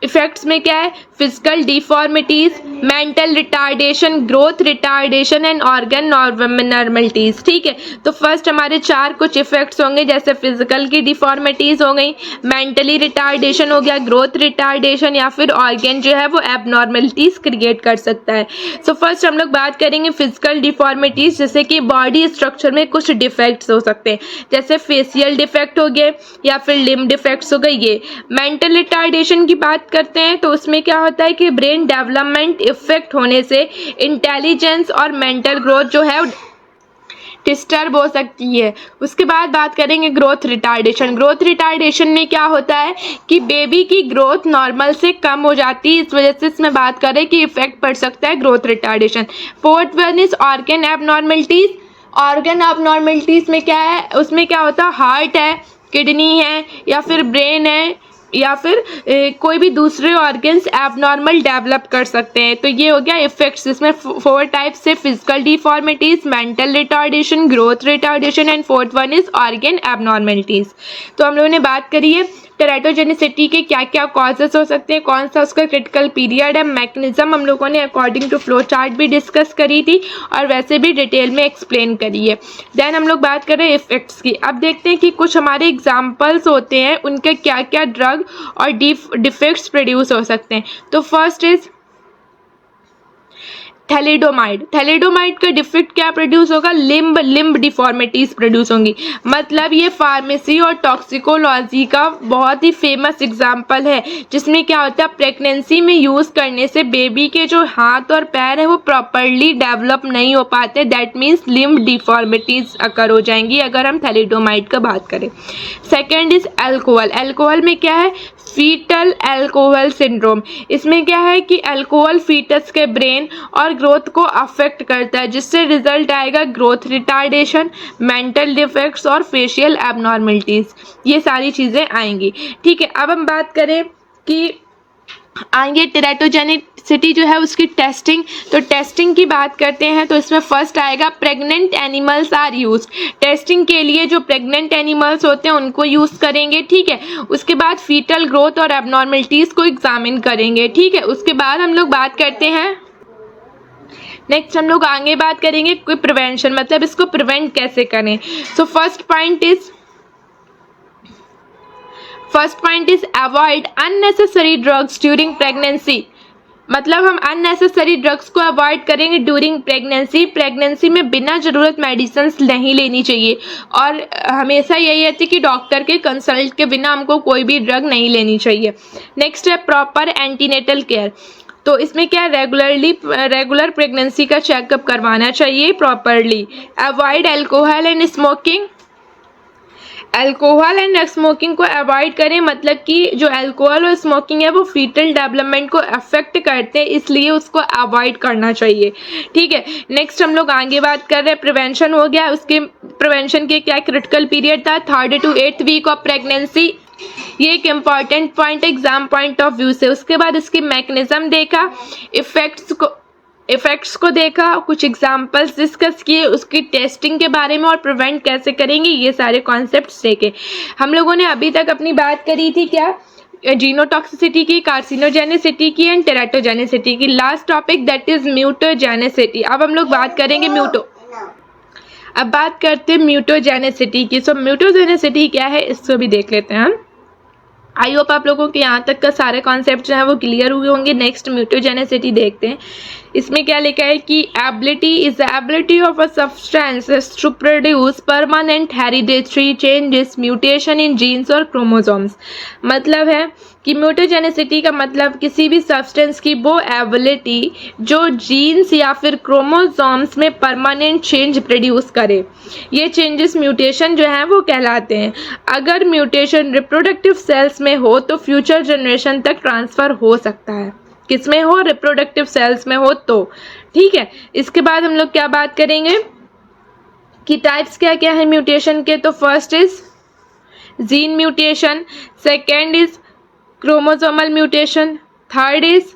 इफेक्ट्स में क्या है, physical deformities, mental retardation, growth retardation and organ normalities. ठीक है, तो फर्स्ट हमारे चार कुछ इफेक्ट्स होंगे, जैसे फिजिकल की डिफॉर्मिटीज हो गई, मेंटली रिटार्डेशन हो गया, ग्रोथ रिटार्डेशन, या फिर ऑर्गन जो है वो एबनॉर्मलिटीज क्रिएट कर सकता है। सो फर्स्ट हम लोग बात करेंगे फिजिकल डिफॉर्मिटीज, जैसे कि बॉडी स्ट्रक्चर में कुछ डिफेक्ट्स हो सकते हैं, जैसे फेशियल डिफेक्ट हो गए या फिर लिम्ब डिफेक्ट्स हो गए। ये मेंटल रिटार्डेशन की बात करते हैं तो उसमें क्या होता है कि ब्रेन डेवलपमेंट इफेक्ट होने से इंटेलिजेंस और मेंटल ग्रोथ जो है डिस्टर्ब हो सकती है। उसके बाद बात करेंगे ग्रोथ रिटार्डेशन। ग्रोथ रिटार्डेशन में क्या होता है कि बेबी की ग्रोथ नॉर्मल से कम हो जाती है, इस वजह से इसमें बात करें कि इफेक्ट पड़ सकता है growth retardation. Fourth one is organ abnormalities. Organ abnormalities में क्या है, उसमें क्या होता है, हार्ट है, किडनी है, या फिर ब्रेन है, या फिर कोई भी दूसरे ऑर्गन्स एबनॉर्मल डेवलप कर सकते हैं। तो ये हो गया इफेक्ट्स, इसमें 4 टाइप्स से physical deformities, mental retardation, growth retardation and fourth one is organ abnormalities. तो हम लोगों ने बात करी है टेराटोजेनिसिटी के क्या क्या कॉजेस हो सकते हैं, कौन सा उसका क्रिटिकल पीरियड है, मैकेनिज्म हम लोगों ने अकॉर्डिंग टू फ्लो चार्ट भी डिस्कस करी थी और वैसे भी डिटेल में एक्सप्लेन करी है। देन हम लोग बात कर रहे हैं इफेक्ट्स की। अब देखते हैं कि कुछ हमारे एग्जाम्पल्स होते हैं, उनके क्या क्या ड्रग और डिफेक्ट्स प्रोड्यूस हो सकते हैं। तो फर्स्ट इज थैलिडोमाइड। थैलिडोमाइड का डिफेक्ट क्या प्रोड्यूस होगा, लिम्ब डिफॉर्मिटीज प्रोड्यूस होंगी। मतलब ये फार्मेसी और टॉक्सिकोलॉजी का बहुत ही फेमस एग्जाम्पल है, जिसमें क्या होता है प्रेगनेंसी में यूज़ करने से बेबी के जो हाथ और पैर है वो प्रॉपरली डेवलप नहीं हो पाते, दैट मीन्स लिम्ब डिफॉर्मिटीज अकर हो जाएंगी अगर हम थैलिडोमाइड का बात करें। Second is alcohol. अल्कोहल में क्या है, फीटल अल्कोहल सिंड्रोम। इसमें क्या है कि अल्कोहल फीटस के ब्रेन और ग्रोथ को अफेक्ट करता है, जिससे रिजल्ट आएगा ग्रोथ रिटार्डेशन, मेंटल डिफेक्ट्स और फेशियल एबनॉर्मलिटीज, ये सारी चीज़ें आएंगी। ठीक है, अब हम बात करें कि आएंगे टेराटोजेनिसिटी जो है उसकी टेस्टिंग। तो टेस्टिंग की बात करते हैं तो इसमें फर्स्ट आएगा pregnant animals are use. Testing के लिए जो प्रेग्नेंट एनिमल्स होते हैं उनको यूज़ करेंगे। ठीक है, उसके बाद फीटल ग्रोथ और एबनॉर्मलिटीज़ को एग्जामिन करेंगे। ठीक है, उसके बाद हम लोग बात करते हैं, नेक्स्ट हम लोग आगे बात करेंगे कोई प्रिवेंशन, मतलब इसको प्रिवेंट कैसे करें। So first point is avoid unnecessary drugs during pregnancy. मतलब हम अननेसेसरी ड्रग्स को अवॉइड करेंगे ड्यूरिंग प्रेगनेंसी। प्रेगनेंसी में बिना ज़रूरत मेडिसिन्स नहीं लेनी चाहिए और हमेशा यही रहती है कि डॉक्टर के कंसल्ट के बिना हमको कोई भी ड्रग नहीं लेनी चाहिए। नेक्स्ट है प्रॉपर एंटीनेटल केयर। तो इसमें क्या रेगुलर प्रेगनेंसी का चेकअप करवाना चाहिए properly. Avoid alcohol and smoking. Alcohol and smoking को अवॉइड करें, मतलब कि जो अल्कोहल और स्मोकिंग है वो फीटल डेवलपमेंट को अफेक्ट करते हैं, इसलिए उसको अवॉइड करना चाहिए। ठीक है, नेक्स्ट हम लोग आगे बात कर रहे हैं प्रिवेंशन हो गया। उसके प्रिवेंशन के क्या क्रिटिकल पीरियड था, 3rd to 8th week of pregnancy. ये एक important point exam point of view से। उसके बाद इसकी मैकेनिज्म देखा, इफेक्ट्स को देखा, कुछ एग्जाम्पल्स डिस्कस किए, उसकी टेस्टिंग के बारे में और प्रिवेंट कैसे करेंगे, ये सारे कॉन्सेप्ट्स देखे। हम लोगों ने अभी तक अपनी बात करी थी क्या, जीनोटॉक्सिसिटी की, कार्सिनोजेनिसिटी की एंड टेराटोजेनिसिटी की। Last topic that is mutagenicity. अब हम लोग बात करेंगे अब बात करते हैं म्यूटोजेनिसिटी की। सो म्यूटोजेनिसिटी क्या है इसको भी देख लेते हैं हम। आई होप आप लोगों के यहाँ तक का सारे कॉन्सेप्ट जो है वो क्लियर हुए होंगे। नेक्स्ट म्यूटोजेनिसिटी देखते हैं। इसमें क्या लिखा है कि ability is the ability of a substance to produce permanent hereditary changes, mutation in genes और क्रोमोसोम्स। मतलब है कि म्यूटोजेनिसिटी का मतलब किसी भी सब्सटेंस की वो एबिलिटी जो जीन्स या फिर क्रोमोसोम्स में परमानेंट चेंज प्रोड्यूस करे। ये चेंजेस म्यूटेशन जो है वो कहलाते हैं। अगर म्यूटेशन रिप्रोडक्टिव सेल्स में हो तो फ्यूचर जनरेशन तक ट्रांसफ़र हो सकता है। किसमें हो, रिप्रोडक्टिव सेल्स में हो तो। ठीक है, इसके बाद हम लोग क्या बात करेंगे कि टाइप्स क्या क्या है म्यूटेशन के। तो first is gene mutation, second is chromosomal mutation, third is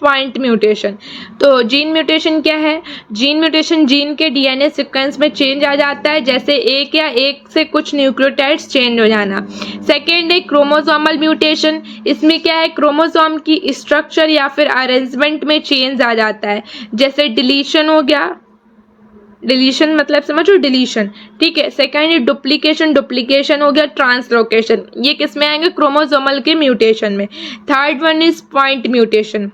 point mutation. तो जीन म्यूटेशन क्या है? जीन म्यूटेशन जीन के डीएनए सीक्वेंस में चेंज आ जाता है, जैसे एक या एक से कुछ न्यूक्लियोटाइड्स चेंज हो जाना। सेकेंड है क्रोमोसोमल म्यूटेशन। इसमें क्या है? क्रोमोसोम की स्ट्रक्चर या फिर अरेंजमेंट में चेंज आ जाता है, जैसे डिलीशन हो गया। डिलीशन मतलब समझो, डिलीशन, ठीक है। सेकेंड डुप्लीकेशन, डुप्लीकेशन हो गया। ट्रांसलोकेशन, ये किस में आएंगे? क्रोमोसोमल के म्यूटेशन में। Third one is point mutation.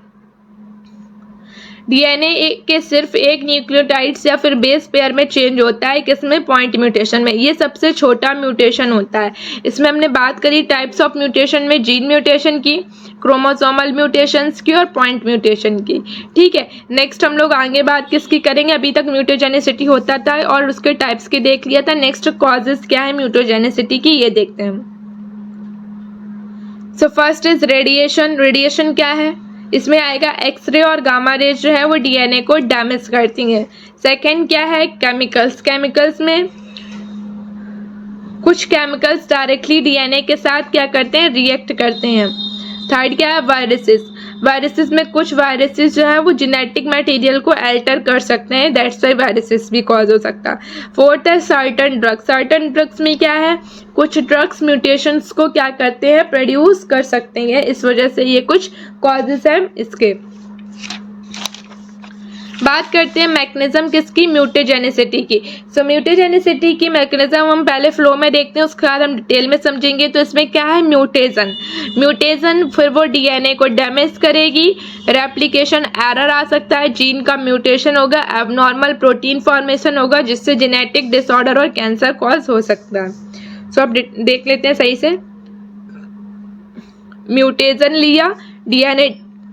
DNA के सिर्फ एक न्यूक्लियोटाइड्स या फिर बेस पेयर में चेंज होता है, किसमें? पॉइंट म्यूटेशन में। ये सबसे छोटा म्यूटेशन होता है। इसमें हमने बात करी टाइप्स ऑफ म्यूटेशन में, जीन म्यूटेशन की, क्रोमोसोमल म्यूटेशंस की और पॉइंट म्यूटेशन की, ठीक है। नेक्स्ट हम लोग आगे बात किसकी करेंगे? अभी तक म्यूटोजेनिसिटी होता था और उसके टाइप्स की देख लिया था। नेक्स्ट कॉजेज क्या है म्यूटोजेनिसिटी की, ये देखते हैं। So first is radiation. Radiation क्या है? इसमें आएगा एक्सरे और गामा रेज जो है वो डीएनए को डैमेज करती हैं। सेकेंड क्या है? केमिकल्स। केमिकल्स में कुछ केमिकल्स डायरेक्टली डीएनए के साथ क्या करते हैं? रिएक्ट करते हैं। थर्ड क्या है? वायरसेस। वायरसेस में कुछ वायरसेस जो है वो जेनेटिक मटेरियल को अल्टर कर सकते हैं, दैट्स वाई वायरसेस भी कॉज हो सकता है। फोर्थ है सर्टन ड्रग्स। सर्टन ड्रग्स में क्या है? कुछ ड्रग्स म्यूटेशंस को क्या करते हैं? प्रोड्यूस कर सकते हैं, इस वजह से ये कुछ कॉजेस हैं इसके। बात करते हैं मैकेनिज्म किसकी? म्यूटोजेनिसिटी की। सो म्यूटोजेनिसिटी की मैकेनिज्म हम पहले फ्लो में देखते हैं, उसके बाद हम डिटेल में समझेंगे। तो इसमें क्या है? म्यूटेशन। म्यूटेशन फिर वो डीएनए को डैमेज करेगी, रेप्लिकेशन एरर आ सकता है, जीन का म्यूटेशन होगा, एबनॉर्मल प्रोटीन फॉर्मेशन होगा, जिससे जेनेटिक डिसऑर्डर और कैंसर कॉज हो सकता है। सो अब देख लेते हैं सही से। म्यूटेशन लिया, डीएनए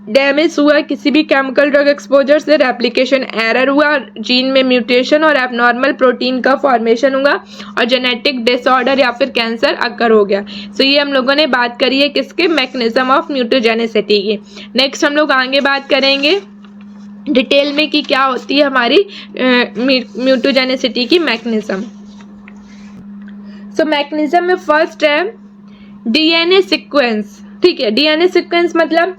डैमेज हुआ किसी भी केमिकल ड्रग एक्सपोजर से, रेप्लिकेशन एरर हुआ, जीन में म्यूटेशन और एबनॉर्मल प्रोटीन का फॉर्मेशन हुआ और जेनेटिक डिसऑर्डर या फिर कैंसर अकर हो गया। सो ये हम लोगों ने बात करी है किसके? मैकेनिज्म ऑफ म्यूटोजेनिसिटी की। नेक्स्ट हम लोग आगे बात करेंगे डिटेल में कि क्या होती है हमारी म्यूटोजेनिसिटी की मैकेनिज्म। सो मैकेनिज्म में फर्स्ट है डीएनए सीक्वेंस, ठीक है। डीएनए सीक्वेंस मतलब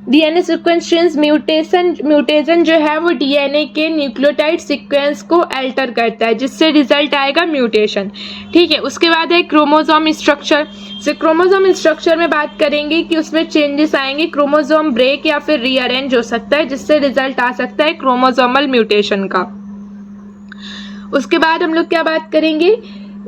डीएनए सीक्वेंस चेंज म्यूटेशन जो है वो डीएनए के न्यूक्लियोटाइड सीक्वेंस को अल्टर करता है, जिससे रिजल्ट आएगा म्यूटेशन, ठीक है। उसके बाद है क्रोमोसोम स्ट्रक्चर। से क्रोमोसोम स्ट्रक्चर में बात करेंगे कि उसमें चेंजेस आएंगे, क्रोमोसोम ब्रेक या फिर रीअरेंज हो सकता है, जिससे रिजल्ट आ सकता है क्रोमोसोमल म्यूटेशन का। उसके बाद हम लोग क्या बात करेंगे?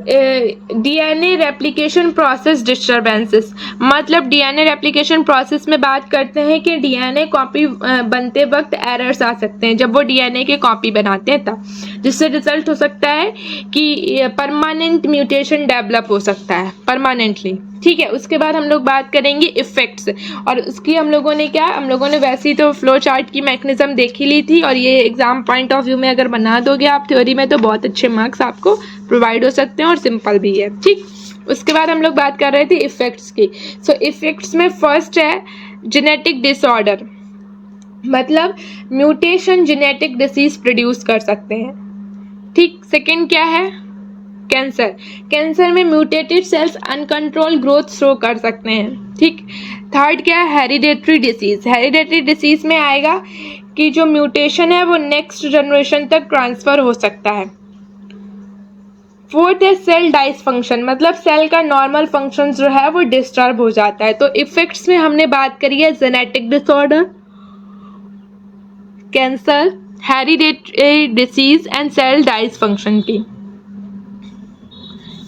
DNA replication process disturbances. मतलब डीएनए रेप्लिकेशन प्रोसेस में बात करते हैं कि डीएनए कॉपी बनते वक्त एरर्स आ सकते हैं, जब वो डीएनए के कॉपी बनाते हैं तब, जिससे रिजल्ट हो सकता है कि परमानेंट म्यूटेशन डेवलप हो सकता है परमानेंटली, ठीक है। उसके बाद हम लोग बात करेंगे इफेक्ट्स, और उसकी हम लोगों ने वैसे ही तो फ्लो चार्ट की मैकेनिज्म देखी ली थी, और ये एग्जाम पॉइंट ऑफ व्यू में अगर बना दोगे आप थ्योरी में तो बहुत अच्छे मार्क्स आपको प्रोवाइड हो सकते हैं और सिंपल भी है, ठीक। उसके बाद हम लोग बात कर रहे थे इफेक्ट्स की। सो इफेक्ट्स में फर्स्ट है जेनेटिक डिसऑर्डर, मतलब म्यूटेशन जेनेटिक डिसीज प्रोड्यूस कर सकते हैं, ठीक। सेकंड क्या है? कैंसर। कैंसर में mutated cells uncontrol growth show कर सकते हैं, ठीक। थर्ड क्या है? Hereditary disease. हेरिडेटरी डिसीज में आएगा कि जो म्यूटेशन है वो नेक्स्ट जनरेशन तक ट्रांसफर हो सकता है। फोर्थ है सेल डाइसफंक्शन, मतलब सेल का नॉर्मल फंक्शन जो है वो डिस्टर्ब हो जाता है। तो इफेक्ट्स में हमने बात करी है genetic disorder, cancer, hereditary disease and cell dysfunction की।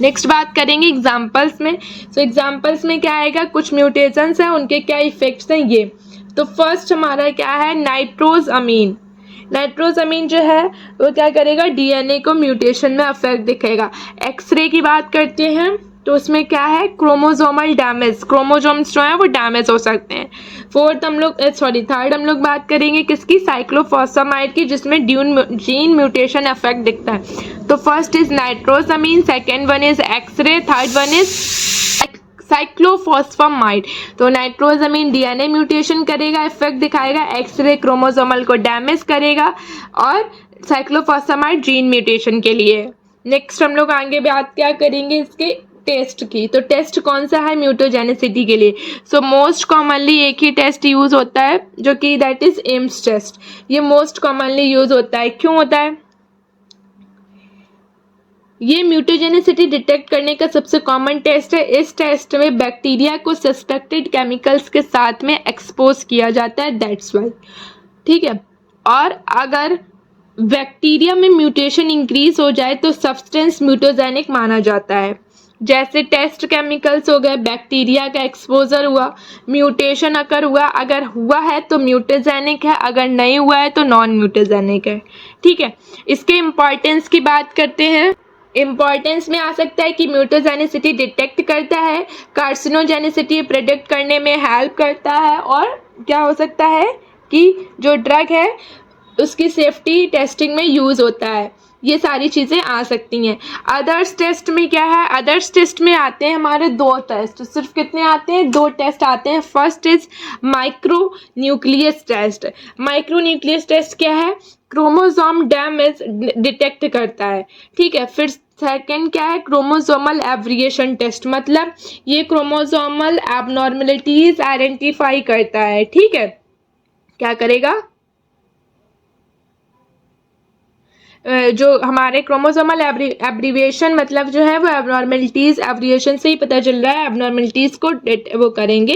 नेक्स्ट बात करेंगे एग्जाम्पल्स में। सो एग्जाम्पल्स में क्या आएगा? कुछ म्यूटेशंस हैं, उनके क्या इफेक्ट्स हैं ये। तो फर्स्ट हमारा क्या है? नाइट्रोजअमीन। नाइट्रोजअमीन जो है वो क्या करेगा? डीएनए को म्यूटेशन में अफेक्ट दिखेगा। एक्सरे की बात करते हैं तो उसमें क्या है? क्रोमोसोमल डैमेज, क्रोमोसोम्स जो है वो डैमेज हो सकते हैं। थर्ड हम लोग बात करेंगे किसकी? साइक्लोफॉस्फामाइड की, जिसमें जीन म्यूटेशन इफेक्ट दिखता है। तो first is nitrosamine, second one is X-ray, third one is cyclophosphamide. तो नाइट्रोजअमीन डीएनए म्यूटेशन करेगा, इफेक्ट दिखाएगा, एक्सरे क्रोमोसोमल को डैमेज करेगा, और साइक्लोफॉस्फामाइड जीन म्यूटेशन के लिए। नेक्स्ट हम लोग आगे बात क्या करेंगे? इसके टेस्ट की। तो टेस्ट कौन सा है म्यूटोजेनिसिटी के लिए? सो मोस्ट कॉमनली एक ही टेस्ट यूज़ होता है जो कि दैट इज़ एम्स टेस्ट। ये मोस्ट कॉमनली यूज़ होता है। क्यों होता है? ये म्यूटोजेनिसिटी डिटेक्ट करने का सबसे कॉमन टेस्ट है। इस टेस्ट में बैक्टीरिया को सस्पेक्टेड केमिकल्स के साथ में एक्सपोज किया जाता है, दैट्स वाई। ठीक है। और अगर बैक्टीरिया में म्यूटेशन इंक्रीज हो जाए तो सब्सटेंस म्यूटोजेनिक माना जाता है। जैसे टेस्ट केमिकल्स हो गए, बैक्टीरिया का एक्सपोजर हुआ, म्यूटेशन अगर हुआ, अगर हुआ है तो म्यूटोजेनिक है, अगर नहीं हुआ है तो नॉन म्यूटोजेनिक है। ठीक है। इसके इम्पॉर्टेंस की बात करते हैं। इम्पॉर्टेंस में आ सकता है कि म्यूटोजेनिसिटी डिटेक्ट करता है, कार्सिनोजेनिसिटी प्रेडिक्ट करने में हेल्प करता है, और क्या हो सकता है कि जो ड्रग है उसकी सेफ्टी टेस्टिंग में यूज़ होता है। ये सारी चीज़ें आ सकती हैं। अदर्स टेस्ट में क्या है? अदर्स टेस्ट में आते हैं हमारे 2 टेस्ट। सिर्फ कितने आते हैं? 2 टेस्ट आते हैं। First is micro nucleus test. Micro nucleus test क्या है? क्रोमोसोम डैमेज डिटेक्ट करता है। ठीक है। फिर सेकेंड क्या है? क्रोमोसोमल एब्रिएशन टेस्ट, मतलब ये क्रोमोसोमल एबनॉर्मलिटीज आइडेंटिफाई करता है। ठीक है। क्या करेगा? जो हमारे क्रोमोसोमल एब्रीविएशन मतलब जो है वो एबनॉर्मलिटीज़ एब्रिएशन से ही पता चल रहा है। एबनॉर्मलिटीज़ को वो करेंगे,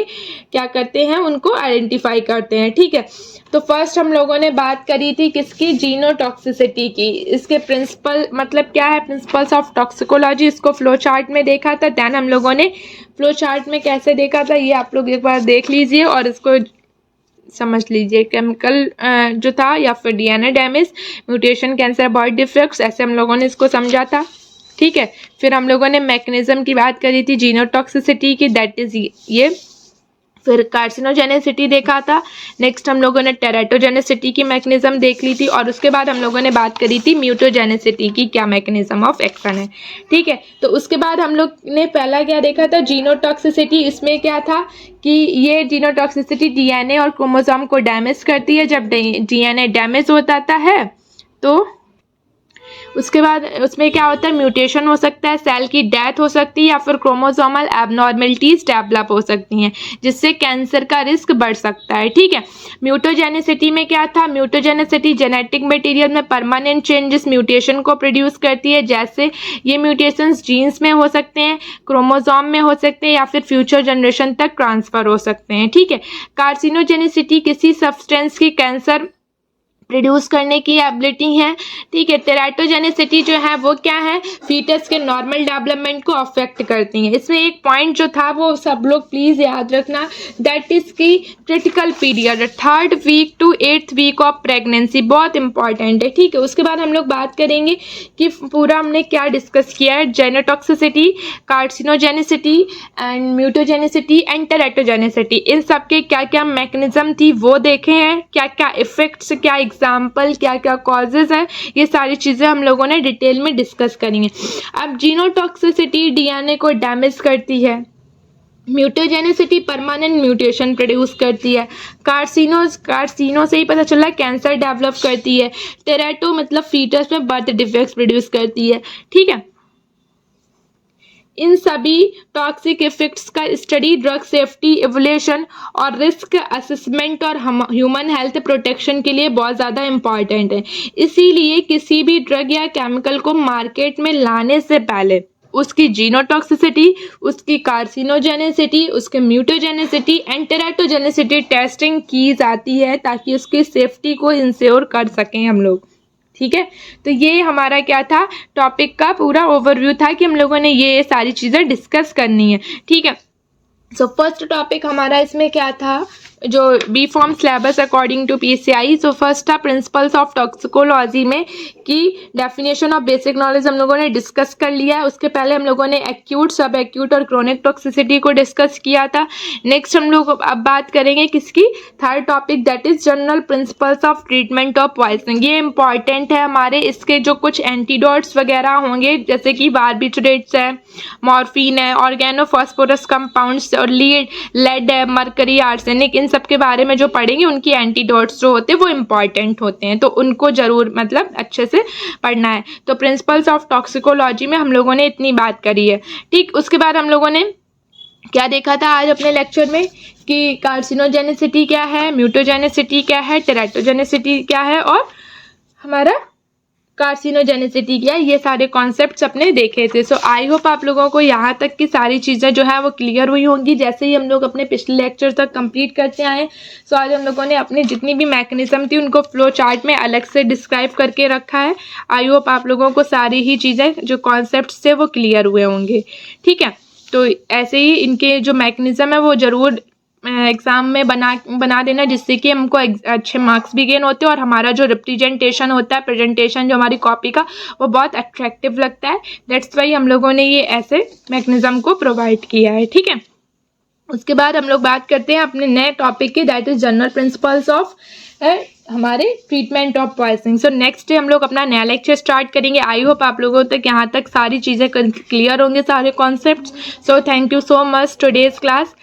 क्या करते हैं, उनको आइडेंटिफाई करते हैं। ठीक है। तो फर्स्ट हम लोगों ने बात करी थी किसकी? जीनोटॉक्सिसिटी की। इसके प्रिंसिपल मतलब क्या है? प्रिंसिपल्स ऑफ टॉक्सिकोलॉजी, इसको फ्लो चार्ट में देखा था। दैन हम लोगों ने फ्लो चार्ट में कैसे देखा था ये आप लोग एक बार देख लीजिए और इसको समझ लीजिए। केमिकल जो था या फिर DNA damage, mutation, cancer, birth defects, ऐसे हम लोगों ने इसको समझा था। ठीक है। फिर हम लोगों ने मैकेनिज्म की बात करी थी जीनोटॉक्सिसिटी की, दैट इज ये। फिर कार्सिनोजेनेसिटी देखा था। नेक्स्ट हम लोगों ने टेराटोजेनेसिटी की मैकेनिज्म देख ली थी, और उसके बाद हम लोगों ने बात करी थी म्यूटोजेनेसिटी की, क्या मैकेनिज्म ऑफ एक्शन है। ठीक है। तो उसके बाद हम लोग ने पहला क्या देखा था? जीनोटॉक्सिसिटी। इसमें क्या था कि ये जीनोटॉक्सिसिटी डीएनए और क्रोमोसोम को डैमेज करती है। जब डीएनए डैमेज हो जाता है तो उसके बाद उसमें क्या होता है? म्यूटेशन हो सकता है, सेल की डेथ हो सकती है, या फिर क्रोमोसोमल एबनॉर्मलिटीज डेवलप हो सकती हैं, जिससे कैंसर का रिस्क बढ़ सकता है। ठीक है। म्यूटोजेनिसिटी में क्या था? म्यूटोजेनिसिटी जेनेटिक मटेरियल में परमानेंट चेंजेस, म्यूटेशन को प्रोड्यूस करती है। जैसे ये म्यूटेशंस जीन्स में हो सकते हैं, क्रोमोसोम में हो सकते हैं, या फिर फ्यूचर जनरेशन तक ट्रांसफर हो सकते हैं। ठीक है। कार्सिनोजेनिसिटी किसी सब्सटेंस की कैंसर प्रोड्यूस करने की एबिलिटी है। ठीक है। टेराटोजेनिसिटी जो है वो क्या है? फीटस के नॉर्मल डेवलपमेंट को अफेक्ट करती है। इसमें एक पॉइंट जो था वो सब लोग प्लीज़ याद रखना, दैट इज़ की critical period 3rd week to 8th week of pregnancy, बहुत इंपॉर्टेंट है। ठीक है। उसके बाद हम लोग बात करेंगे कि पूरा हमने क्या डिस्कस किया है। जेनोटॉक्सिसिटी, कार्सिनोजेनिसिटी एंड म्यूटोजेनिसिटी एंड टेराटोजेनिसिटी, इन सब के क्या क्या मैकेनिज्म थी वो देखे हैं, क्या क्या इफेक्ट्स, क्या एग्जाम्पल, क्या क्या कॉजेज हैं, ये सारी चीज़ें हम लोगों ने डिटेल में डिस्कस करेंगे। अब जीनोटॉक्सिसिटी डीएनए को डैमेज करती है, म्यूटोजेनिसिटी परमानेंट म्यूटेशन प्रोड्यूस करती है, कार्सिनो से ही पता चला कैंसर डेवलप करती है, टेराटो मतलब फीटस में बर्थ डिफेक्ट्स प्रोड्यूस करती है। ठीक है। इन सभी टॉक्सिक इफेक्ट्स का स्टडी ड्रग सेफ्टी इवोल्यूशन और रिस्क असेसमेंट और ह्यूमन हेल्थ प्रोटेक्शन के लिए बहुत ज़्यादा इम्पॉर्टेंट है। इसीलिए किसी भी ड्रग या केमिकल को मार्केट में लाने से पहले उसकी जीनोटॉक्सिसिटी, उसकी कार्सिनोजेनेसिटी, उसके म्यूटोजेनेसिटी एंड टेराटोजेनेसिटी टेस्टिंग की जाती है, ताकि उसकी सेफ्टी को इंश्योर कर सकें हम लोग। ठीक है। तो ये हमारा क्या था? टॉपिक का पूरा ओवरव्यू था कि हम लोगों ने ये सारी चीज़ें डिस्कस करनी है। ठीक है। सो फर्स्ट टॉपिक हमारा इसमें क्या था? जो B pharm syllabus according to PCI. So first था प्रिंसिपल्स ऑफ टॉक्सिकोलॉजी में कि डेफिनेशन ऑफ बेसिक नॉलेज हम लोगों ने डिस्कस कर लिया है। उसके पहले हम लोगों ने एक्यूट, सब एक्यूट और क्रोनिक टॉक्सिसिटी को डिस्कस किया था। नेक्स्ट हम लोग अब बात करेंगे किसकी? Third topic, that is general principles of treatment of poisoning. ये इंपॉर्टेंट है हमारे, इसके जो कुछ एंटीडोट्स वगैरह होंगे जैसे कि बार्बिट्रेट्स है, मॉर्फिन है, ऑर्गेनोफॉस्फोरस कंपाउंड्स और लेड है, मरकरी, आर्सेनिक, इन सब के बारे में जो पढ़ेंगे उनकी एंटीडोट्स जो होते हैं वो इम्पॉर्टेंट होते हैं, तो उनको ज़रूर मतलब अच्छे से पढ़ना है। तो प्रिंसिपल्स ऑफ टॉक्सिकोलॉजी में हम लोगों ने इतनी बात करी है। ठीक, उसके बाद हम लोगों ने क्या देखा था आज अपने लेक्चर में कि कार्सिनोजेनिसिटी क्या है, म्यूटोजेनिसिटी क्या है, टेराटोजेनिसिटी क्या है और हमारा कार्सिनोजेनिसिटी क्या है, ये सारे कॉन्सेप्ट्स अपने देखे थे। सो आई होप आप लोगों को यहाँ तक की सारी चीज़ें जो है वो क्लियर हुई होंगी, जैसे ही हम लोग अपने पिछले लेक्चर तक कंप्लीट करते आए। सो आज हम लोगों ने अपनी जितनी भी मैकेनिज्म थी उनको फ्लो चार्ट में अलग से डिस्क्राइब करके रखा है। आई होप आप लोगों को सारी ही चीज़ें जो कॉन्सेप्ट्स थे वो क्लियर हुए होंगे। ठीक है, तो ऐसे ही इनके जो मैकेनिज्म है वो ज़रूर एग्ज़ाम में बना देना, जिससे कि हमको अच्छे मार्क्स भी गेन होते हैं और हमारा जो रिप्रेजेंटेशन होता है, प्रेजेंटेशन जो हमारी कॉपी का, वो बहुत अट्रैक्टिव लगता है। दैट्स वाई हम लोगों ने ये ऐसे मैकेनिज्म को प्रोवाइड किया है। ठीक है, उसके बाद हम लोग बात करते हैं अपने नए टॉपिक की, that is general principles of हमारे treatment of poisoning. So next day हम लोग अपना नया लेक्चर स्टार्ट करेंगे। आई होप आप लोगों तक यहाँ तक सारी चीज़ें क्लियर होंगे, सारे concepts. So thank you so much today's class.